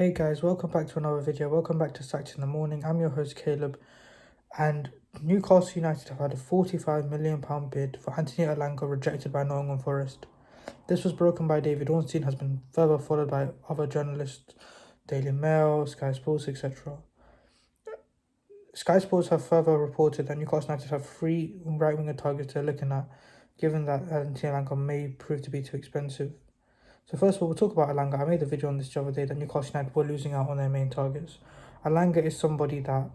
Hey guys, welcome back to another video. Welcome back to Sacks in the Morning. I'm your host Caleb, and Newcastle United have had a £45 million bid for Anthony Elanga rejected by Nottingham Forest. This was broken by David Ornstein, has been further followed by other journalists, Daily Mail, Sky Sports, etc. Sky Sports have further reported that Newcastle United have three right-winger targets they're looking at, given that Anthony Elanga may prove to be too expensive. So first of all, we'll talk about Elanga. I made a video on this the other day that Newcastle United were losing out on their main targets. Elanga is somebody that,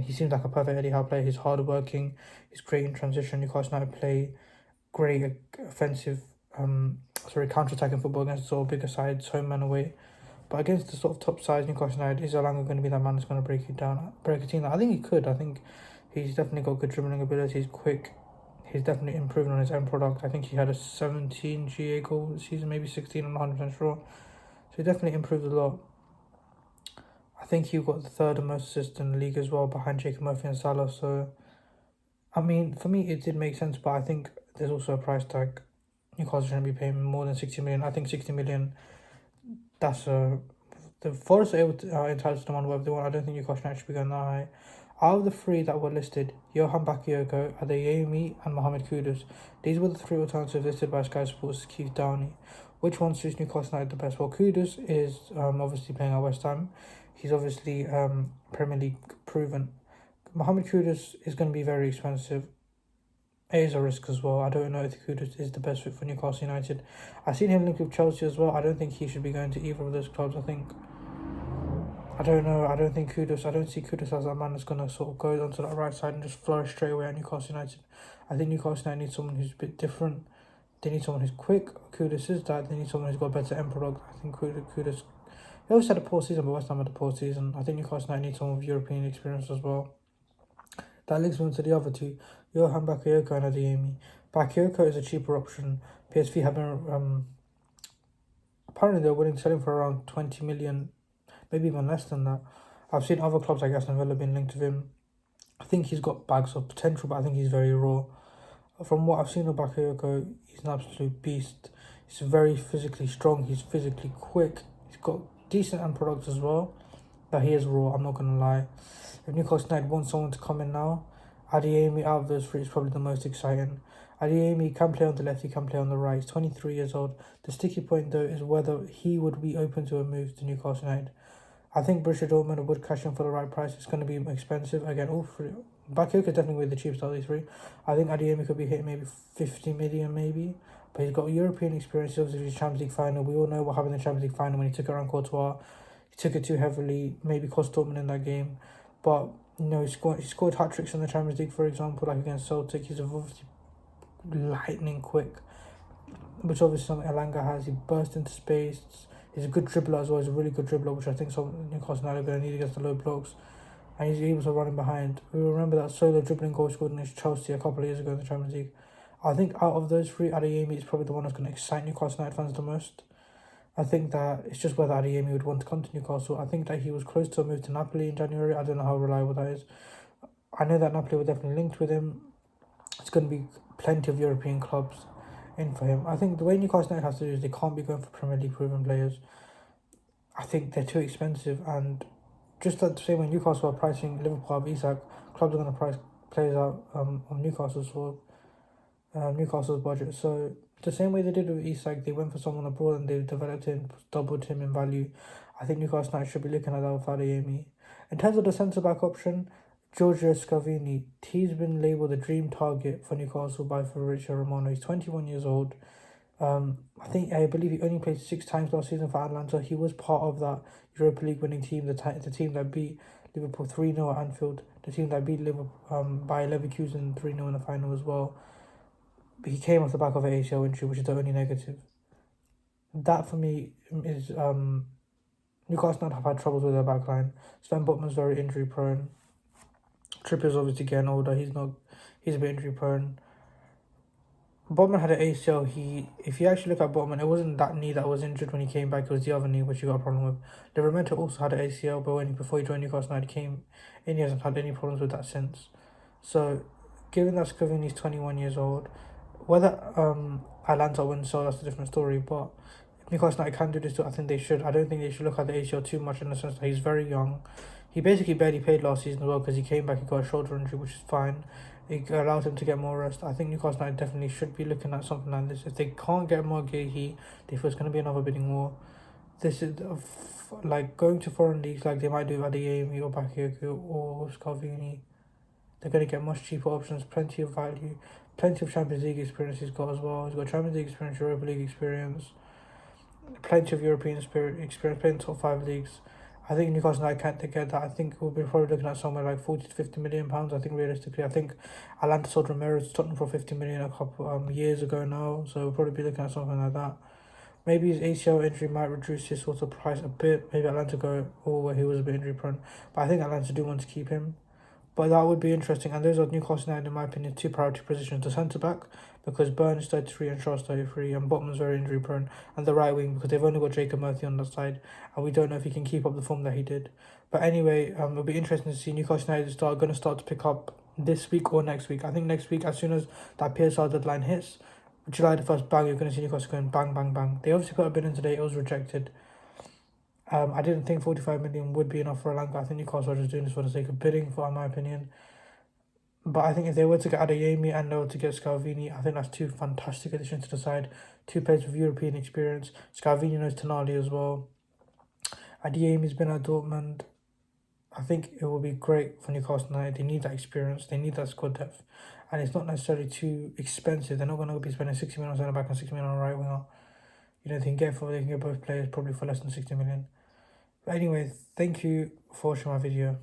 he seems like a perfect Eddie Howe player. He's hardworking, he's great in transition. Newcastle United play great offensive, counter-attacking football against sort of bigger sides, home and away. But against the sort of top sides, Newcastle United, is Elanga going to be that man that's going to break a team down? I think he could. I think he's definitely got good dribbling ability. He's quick. He's definitely improving on his end product. I think he had a 17 GA goal this season, maybe 16, I'm not 100% sure. So he definitely improved a lot. I think he got the third most assists in the league as well, behind Jacob Murphy and Salah. So, for me, it did make sense, but I think there's also a price tag. Newcastle shouldn't be paying more than 60 million. I think 60 million, that's the Forest are entitled to demand whatever they want. I don't think Newcastle should be going that high. Out of the three that were listed, Johan Bakayoko, Adeyemi and Mohamed Kudus, these were the three alternatives listed by Sky Sports' Keith Downey. Which one suits Newcastle United the best? Well, Kudus is obviously playing at West Ham. He's obviously Premier League proven. Mohamed Kudus is going to be very expensive. It is a risk as well. I don't know if Kudus is the best fit for Newcastle United. I've seen him linked with Chelsea as well. I don't think he should be going to either of those clubs. I don't know. I don't see Kudus as that man that's going to sort of go onto that right side and just flourish straight away at Newcastle United. I think Newcastle United needs someone who's a bit different. They need someone who's quick. Kudus is that. They need someone who's got a better end product. I think Kudus, he always had a poor season, but West Ham had a poor season. I think Newcastle United needs someone with European experience as well. That links me to the other two, Johan Bakayoko and Adeyemi. Bakayoko is a cheaper option. PSV have been, apparently they're willing to sell him for around 20 million, maybe even less than that. I've seen other clubs like Aston Villa being linked with him. I think he's got bags of potential, but I think he's very raw. From what I've seen of Bakayoko, he's an absolute beast. He's very physically strong. He's physically quick. He's got decent end products as well. But he is raw, I'm not going to lie. If Newcastle United want someone to come in now, Adeyemi out of those three is probably the most exciting. Adeyemi can play on the left, he can play on the right. He's 23 years old. The sticky point though is whether he would be open to a move to Newcastle United. I think Borussia Dortmund would cash in for the right price. It's going to be expensive. Again, all three. Bakayoko is definitely the cheapest out of these three. I think Adeyemi could be hitting maybe 50 million maybe. But he's got European experience. Obviously, his Champions League final. We all know what happened in the Champions League final when he took it around Courtois. He took it too heavily, maybe cost Dortmund in that game. But, he scored hat-tricks in the Champions League, for example, like against Celtic. He's obviously lightning quick, which obviously something Elanga has. He bursts into space. He's a good dribbler as well. He's a really good dribbler, which I think Newcastle United are going to need against the low blocks. And he's able to run in behind. We remember that solo dribbling goal scored against Chelsea a couple of years ago in the Champions League. I think out of those three, Adeyemi is probably the one that's going to excite Newcastle United fans the most. I think that it's just whether Adeyemi would want to come to Newcastle. I think that he was close to a move to Napoli in January. I don't know how reliable that is. I know that Napoli were definitely linked with him. It's going to be plenty of European clubs in for him. I think the way Newcastle United has to do is they can't be going for Premier League proven players. I think they're too expensive, and just like the same way Newcastle are pricing Liverpool of Isak, clubs are going to price players out on Newcastle's budget. So the same way they did with Isak, they went for someone abroad and they developed him, doubled him in value. I think Newcastle United should be looking at that with Adeyemi. In terms of the centre back option, Giorgio Scavini, he's been labelled the dream target for Newcastle by Fabrizio Romano. He's 21 years old. I believe he only played 6 times last season for Atlanta. He was part of that Europa League winning team, the team that beat Liverpool 3-0 at Anfield, the team that beat Liverpool by Leverkusen 3-0 in the final as well. But he came off the back of an ACL injury, which is the only negative. That for me is Newcastle have had troubles with their backline. Sven Botman's very injury prone. Trippier's obviously getting older. He's a bit injury prone. Botman had an ACL. If you actually look at Botman, it wasn't that knee that was injured when he came back. It was the other knee which he got a problem with. Livramento also had an ACL, but before he joined Newcastle United, came in, he hasn't had any problems with that since. So, given that Scavini's 21 years old, whether Atlanta wins, so that's a different story. But Newcastle United can do this too. I think they should. I don't think they should look at the ACL too much in the sense that he's very young. He basically barely played last season as well because he came back, he got a shoulder injury, which is fine. It allowed him to get more rest. I think Newcastle United definitely should be looking at something like this. If they can't get more Gahey, they feel it's going to be another bidding war. This is like going to foreign leagues like they might do Adeyemi or Bakayoko or Scalvini. They're going to get much cheaper options, plenty of value, plenty of Champions League experience he's got as well. He's got Champions League experience, Europa League experience, plenty of European experience, playing top 5 leagues. I think Newcastle United can't get that. I think we'll be probably looking at somewhere like 40 to 50 million pounds. I think realistically, I think Atlanta sold Romero to Tottenham for 50 million a couple years ago now, so we'll probably be looking at something like that. Maybe his ACL injury might reduce his sort of price a bit. Maybe Atlanta go, oh, he was a bit injury prone, but I think Atlanta do want to keep him. But that would be interesting. And those are Newcastle United, in my opinion, two priority positions. The centre back, because Burns 33 and Shaw's 33, and Botman's very injury prone, and the right wing, because they've only got Jacob Murphy on that side, and we don't know if he can keep up the form that he did. But anyway, it'll be interesting to see Newcastle United going to start to pick up this week or next week. I think next week, as soon as that PSR deadline hits, July the 1st, bang, you're going to see Newcastle going bang, bang, bang. They obviously put a bid in today, it was rejected. I didn't think 45 million would be enough for Elanga. I think Newcastle are just doing this for the sake of bidding, in my opinion. But I think if they were to get Adeyemi and they were to get Scalvini, I think that's two fantastic additions to the side. Two players with European experience. Scalvini knows Tonali as well. Adeyemi's been at Dortmund. I think it will be great for Newcastle United. They need that experience. They need that squad depth. And it's not necessarily too expensive. They're not going to be spending 60 million on centre back and 60 million on right winger. You know, they can get both players probably for less than 60 million. But anyway, thank you for watching my video.